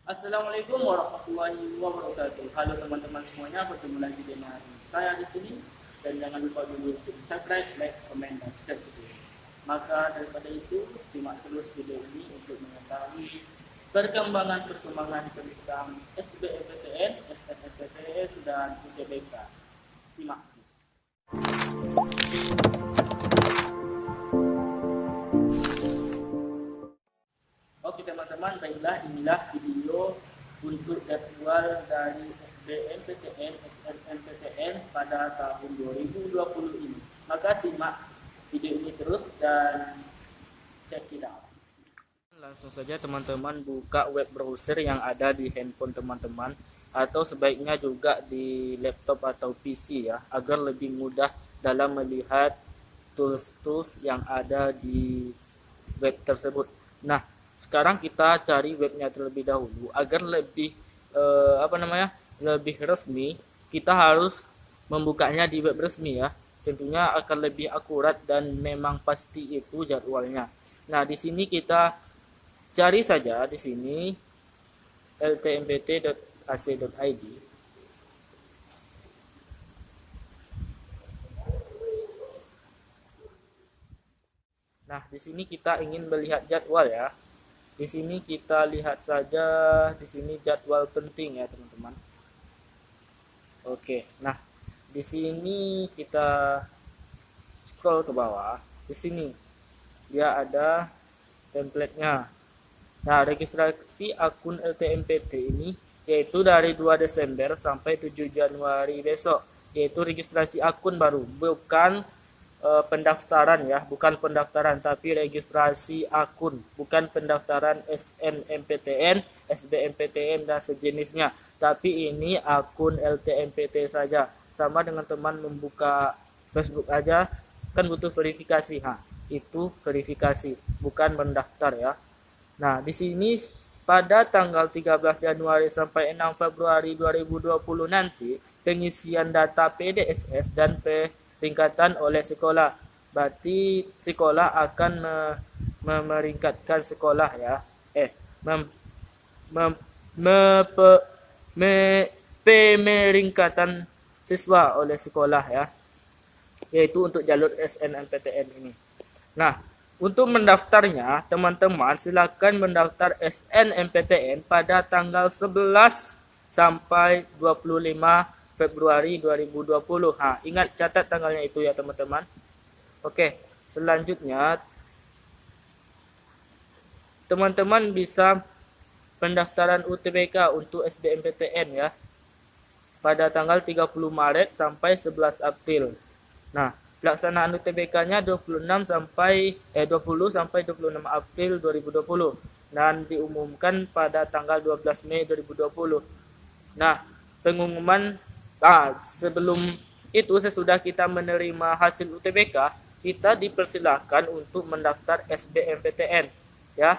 Assalamualaikum warahmatullahi wabarakatuh. Halo teman-teman semuanya, bertemu lagi dengan saya di sini dan jangan lupa dulu untuk subscribe, like, komen dan share video ini. Maka daripada itu, simak terus video ini untuk mengetahui perkembangan tentang SBMPTN, SNMPTN dan UTBK. Simak. Oke teman-teman, baiklah inilah video untuk jadwal dari SBMPTN, SNMPTN pada tahun 2020 ini. Maka simak video ini terus dan check it out. Langsung saja teman-teman buka web browser yang ada di handphone teman-teman atau sebaiknya juga di laptop atau PC ya, agar lebih mudah dalam melihat tools-tools yang ada di web tersebut. Nah, sekarang kita cari webnya terlebih dahulu agar lebih lebih resmi. Kita harus membukanya di web resmi ya. Tentunya akan lebih akurat dan memang pasti itu jadwalnya. Nah, di sini kita cari saja di sini ltmpt.ac.id. Nah, di sini kita ingin melihat jadwal ya. Di sini kita lihat saja di sini jadwal penting ya, teman-teman. Oke. Nah, di sini kita scroll ke bawah. Di sini dia ada template-nya. Nah, registrasi akun LTMPT ini yaitu dari 2 Desember sampai 7 Januari besok, yaitu registrasi akun baru, bukan pendaftaran ya, bukan pendaftaran tapi registrasi akun, bukan pendaftaran SNMPTN, SBMPTN dan sejenisnya, tapi ini akun LTMPT saja. Sama dengan teman membuka Facebook aja kan butuh verifikasi. Nah, itu verifikasi, bukan mendaftar ya. Nah, di sini pada tanggal 13 Januari sampai 6 Februari 2020 nanti pengisian data PDSS dan peringkatan oleh sekolah. Berarti sekolah akan memeringkatkan sekolah ya. Mem, mem, me, pe, me, pemeringkatan siswa oleh sekolah ya. Yaitu untuk jalur SNMPTN ini. Nah, untuk mendaftarnya, teman-teman silakan mendaftar SNMPTN pada tanggal 11 sampai 25 Februari 2020. Nah, ingat catat tanggalnya itu ya, teman-teman. Oke, selanjutnya teman-teman bisa pendaftaran UTBK untuk SBMPTN ya pada tanggal 30 Maret sampai 11 April. Nah, pelaksanaan UTBK-nya 20 sampai 26 April 2020 dan diumumkan pada tanggal 12 Mei 2020. Nah, pengumuman sebelum itu sesudah kita menerima hasil UTBK, kita dipersilahkan untuk mendaftar SBMPTN ya.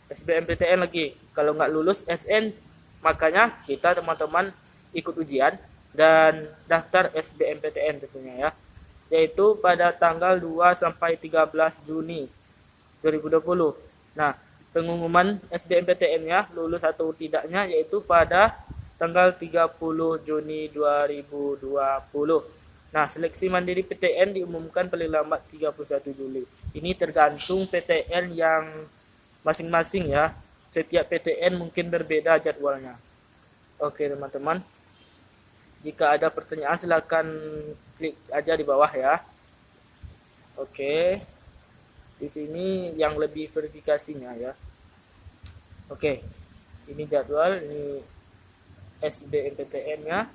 SBMPTN lagi. Kalau nggak lulus SN, makanya kita teman-teman ikut ujian dan daftar SBMPTN tentunya ya, yaitu pada tanggal 2 sampai 13 Juni 2020. Nah, pengumuman SBMPTN-nya lulus atau tidaknya yaitu pada tanggal 30 Juni 2020. Nah, seleksi mandiri PTN diumumkan paling lambat 31 Juli. Ini tergantung PTN yang masing-masing ya. Setiap PTN mungkin berbeda jadwalnya. Oke, teman-teman. Jika ada pertanyaan silakan klik aja di bawah ya. Oke. Di sini yang lebih verifikasinya ya. Oke. Ini jadwal, ini SBMPTN-nya.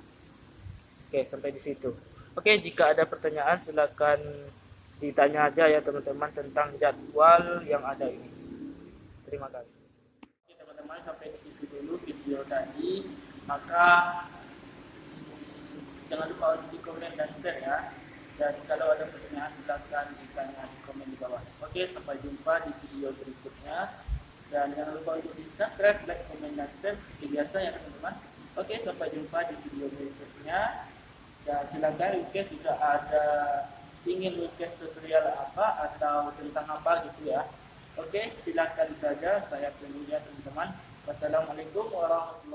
Oke, sampai di situ. Oke, jika ada pertanyaan silakan ditanya aja ya teman-teman tentang jadwal yang ada ini. Terima kasih. Oke, teman-teman, sampai di situ dulu video tadi. Maka jangan lupa untuk di komen dan share ya. Dan kalau ada pertanyaan silakan ditanya di komen di bawah. Oke, sampai jumpa di video berikutnya. Dan jangan lupa untuk di subscribe, like, komen, dan share seperti biasa ya teman-teman. Oke, sampai jumpa di video berikutnya. Dan silakan request jika ada ingin request tutorial apa atau tentang apa gitu ya. Oke, silakan saja, saya tunggu ya teman-teman. Wassalamualaikum warahmatullahi